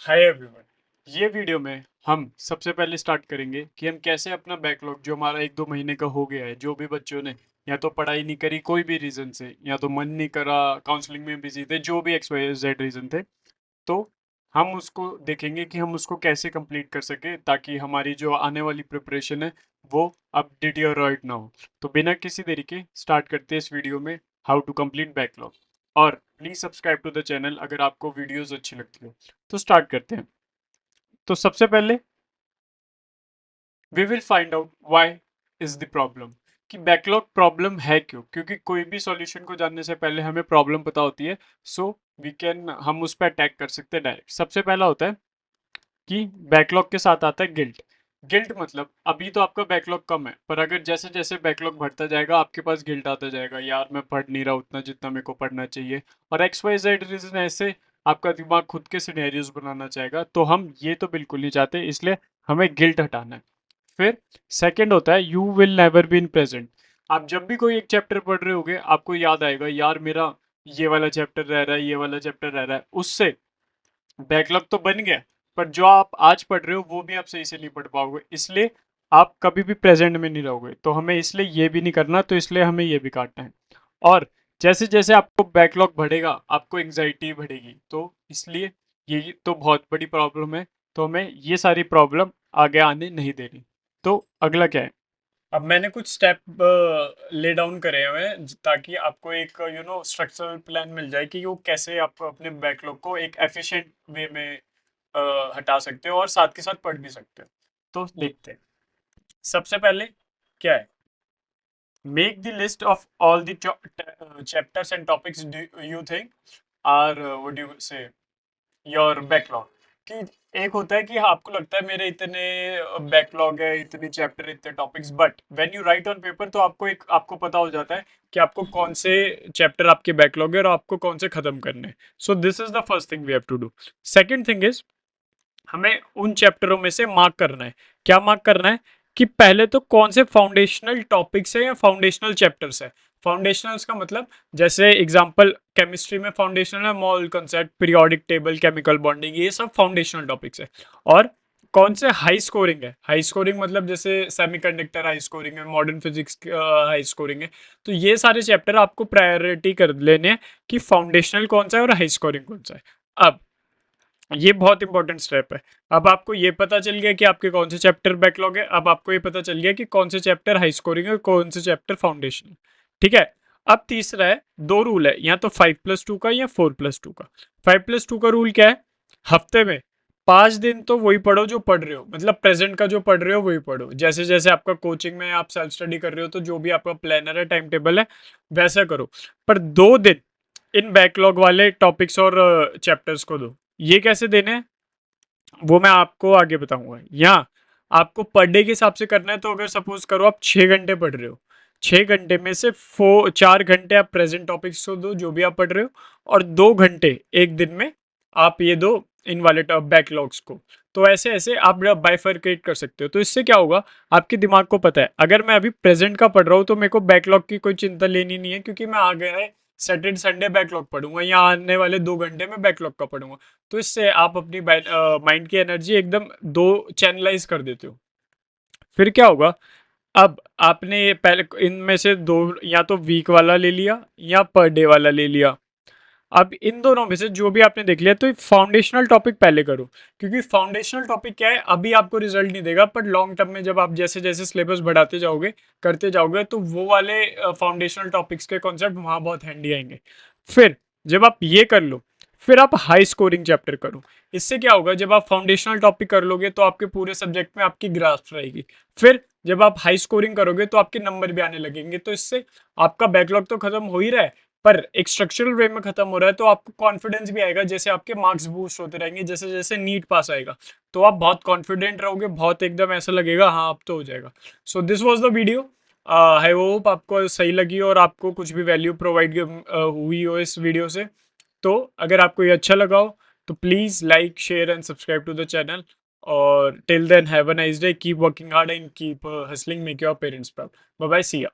Hi everyone. ये video में हम सबसे पहले स्टार्ट करेंगे कि हम कैसे अपना बैकलॉग जो हमारा 1-2 महीने का हो गया है, जो भी बच्चों ने या तो पढ़ाई नहीं करी कोई भी रीज़न से, या तो मन नहीं करा, काउंसलिंग में बिजी थे, जो भी एक्स वाई जेड रीज़न थे, तो हम उसको देखेंगे कि हम उसको कैसे कंप्लीट कर सके ताकि हमारी जो आने वाली प्रिपरेशन है वो अब डिटियोरेट ना हो। तो बिना किसी देरी के स्टार्ट करते हैं इस वीडियो में हाउ टू कंप्लीट बैकलॉग। और please subscribe to the channel अगर आपको वीडियोस अच्छी लगती हो। तो स्टार्ट करते हैं। तो सबसे पहले we will find out why is the problem, कि बैकलॉग प्रॉब्लम है क्यों, क्योंकि कोई भी सॉल्यूशन को जानने से पहले हमें प्रॉब्लम पता होती है। सो वी कैन हम उस पर अटैक कर सकते हैं डायरेक्ट। सबसे पहला होता है कि बैकलॉग के साथ आता है गिल्ट। गिल्ट मतलब अभी तो आपका बैकलॉग कम है, पर अगर जैसे जैसे बैकलॉग बढ़ता जाएगा आपके पास गिल्ट आता जाएगा, यार मैं पढ़ नहीं रहा उतना जितना मेरे को पढ़ना चाहिए। और एक्स वाई जेड रीजन ऐसे आपका दिमाग खुद के सिनेरियोज बनाना चाहेगा, तो हम ये तो बिल्कुल नहीं चाहते, इसलिए हमें गिल्ट हटाना है। फिर सेकंड होता है you will never be in present. आप जब भी कोई एक चैप्टर पढ़ रहे होगे आपको याद आएगा, यार मेरा ये वाला चैप्टर रह रहा है, ये वाला चैप्टर रह रहा है, उससे बैकलॉग तो बन गया, पर जो आप आज पढ़ रहे हो वो भी आप सही से नहीं पढ़ पाओगे, इसलिए आप कभी भी प्रेजेंट में नहीं रहोगे। तो हमें इसलिए ये भी नहीं करना, तो इसलिए हमें ये भी काटना है। और जैसे जैसे आपको बैकलॉग बढ़ेगा आपको एंग्जाइटी बढ़ेगी, तो इसलिए ये तो बहुत बड़ी प्रॉब्लम है। तो हमें ये सारी प्रॉब्लम आगे आने नहीं देनी। तो अगला क्या है, अब मैंने कुछ स्टेप ले डाउन करे हुए हैं ताकि आपको एक स्ट्रक्चरल प्लान मिल जाए कि वो कैसे आप अपने बैकलॉग को एक एफिशिएंट वे में हटा सकते हो और साथ के साथ पढ़ भी सकते हो। तो देखते हैं। सबसे पहले क्या है, make the list of all the chapters and topics you think are what do you say your backlog. कि एक होता है कि आपको लगता है मेरे इतने बैकलॉग है, इतने चैप्टर, इतने topics, but when you right on paper तो आपको पता हो जाता है कि आपको कौन से चैप्टर आपके बैकलॉग है और आपको कौन से खत्म करने हैं। So this is the first thing we have to do. Second thing is हमें उन चैप्टरों में से मार्क करना है। क्या मार्क करना है, कि पहले तो कौन से फाउंडेशनल टॉपिक्स है या फाउंडेशनल चैप्टर्स है। फाउंडेशनल्स का मतलब जैसे एग्जांपल केमिस्ट्री में फाउंडेशनल है मोल concept, periodic table, chemical bonding, ये सब फाउंडेशनल टॉपिक्स है। और कौन से हाई स्कोरिंग है, हाई स्कोरिंग मतलब जैसे सेमीकंडक्टर हाई स्कोरिंग है, मॉडर्न फिजिक्स हाई स्कोरिंग है। तो ये सारे चैप्टर आपको प्रायोरिटी कर लेने हैं कि फाउंडेशनल कौन सा है और हाई स्कोरिंग कौन सा है। अब ये बहुत इंपॉर्टेंट स्टेप है। अब आपको ये पता चल गया कि आपके कौन से चैप्टर बैकलॉग है, अब आपको ये पता चल गया कि कौन से चैप्टर हाई स्कोरिंग है और कौन से चैप्टर फाउंडेशन। ठीक है। अब तीसरा है, दो रूल है, या तो 5+2 का या 4+2 का। 5+2 का रूल क्या है, हफ्ते में 5 दिन तो वही पढ़ो जो पढ़ रहे हो, मतलब प्रेजेंट का जो पढ़ रहे हो वही पढ़ो। जैसे जैसे आपका कोचिंग में आप सेल्फ स्टडी कर रहे हो तो जो भी आपका प्लानर है, टाइम टेबल है, वैसा करो। पर 2 दिन इन बैकलॉग वाले टॉपिक्स और चैप्टर्स को दो। ये कैसे देने हैं वो मैं आपको आगे बताऊंगा। यहाँ आपको पर डे के हिसाब से करना है, तो अगर सपोज करो आप 6 घंटे पढ़ रहे हो, 6 घंटे में से 4 4 घंटे आप प्रेजेंट टॉपिक्स को दो जो भी आप पढ़ रहे हो, और 2 घंटे एक दिन में आप ये दो इन वाले बैकलॉग्स को। तो ऐसे ऐसे आप बाइफरकेट कर सकते हो। तो इससे क्या होगा, आपके दिमाग को पता है अगर मैं अभी प्रेजेंट का पढ़ रहा हूँ तो मेरे को बैकलॉग की कोई चिंता लेनी नहीं है, क्योंकि मैं आगे है सैटरडे संडे बैकलॉग पढ़ूंगा या आने वाले 2 घंटे में बैकलॉग का पढ़ूंगा। तो इससे आप अपनी माइंड की एनर्जी एकदम दो चैनलाइज कर देते हो। फिर क्या होगा, अब आपने ये पहले इनमें से दो, या तो वीक वाला ले लिया या पर डे वाला ले लिया। अब इन दोनों में से जो भी आपने देख लिया तो फाउंडेशनल टॉपिक पहले करो, क्योंकि फाउंडेशनल टॉपिक क्या है, अभी आपको रिजल्ट नहीं देगा, पर लॉन्ग टर्म में जब आप जैसे जैसे सिलेबस बढ़ाते जाओगे, करते जाओगे, तो वो वाले फाउंडेशनल टॉपिक्स के कॉन्सेप्ट वहां बहुत हैंडी आएंगे। फिर जब आप ये कर लो, फिर आप हाई स्कोरिंग चैप्टर करो। इससे क्या होगा, जब आप फाउंडेशनल टॉपिक कर लोगे तो आपके पूरे सब्जेक्ट में आपकी ग्रास्प रहेगी। फिर जब आप हाई स्कोरिंग करोगे तो आपके नंबर भी आने लगेंगे, तो इससे आपका बैकलॉग तो खत्म हो ही रहा है, पर एक स्ट्रक्चरल वे में खत्म हो रहा है, तो आपको कॉन्फिडेंस भी आएगा, जैसे आपके मार्क्स बूस्ट होते रहेंगे, जैसे जैसे नीट पास आएगा तो आप बहुत कॉन्फिडेंट रहोगे, बहुत एकदम ऐसा लगेगा हाँ अब तो हो जाएगा। So this was the video. I hope आपको सही लगी और आपको कुछ भी वैल्यू प्रोवाइड हुई हो इस वीडियो से। तो अगर आपको ये अच्छा लगा हो तो please like share and subscribe to the channel. और till then have a nice day, keep working hard and keep hustling, make your parents proud. Bye bye, see या।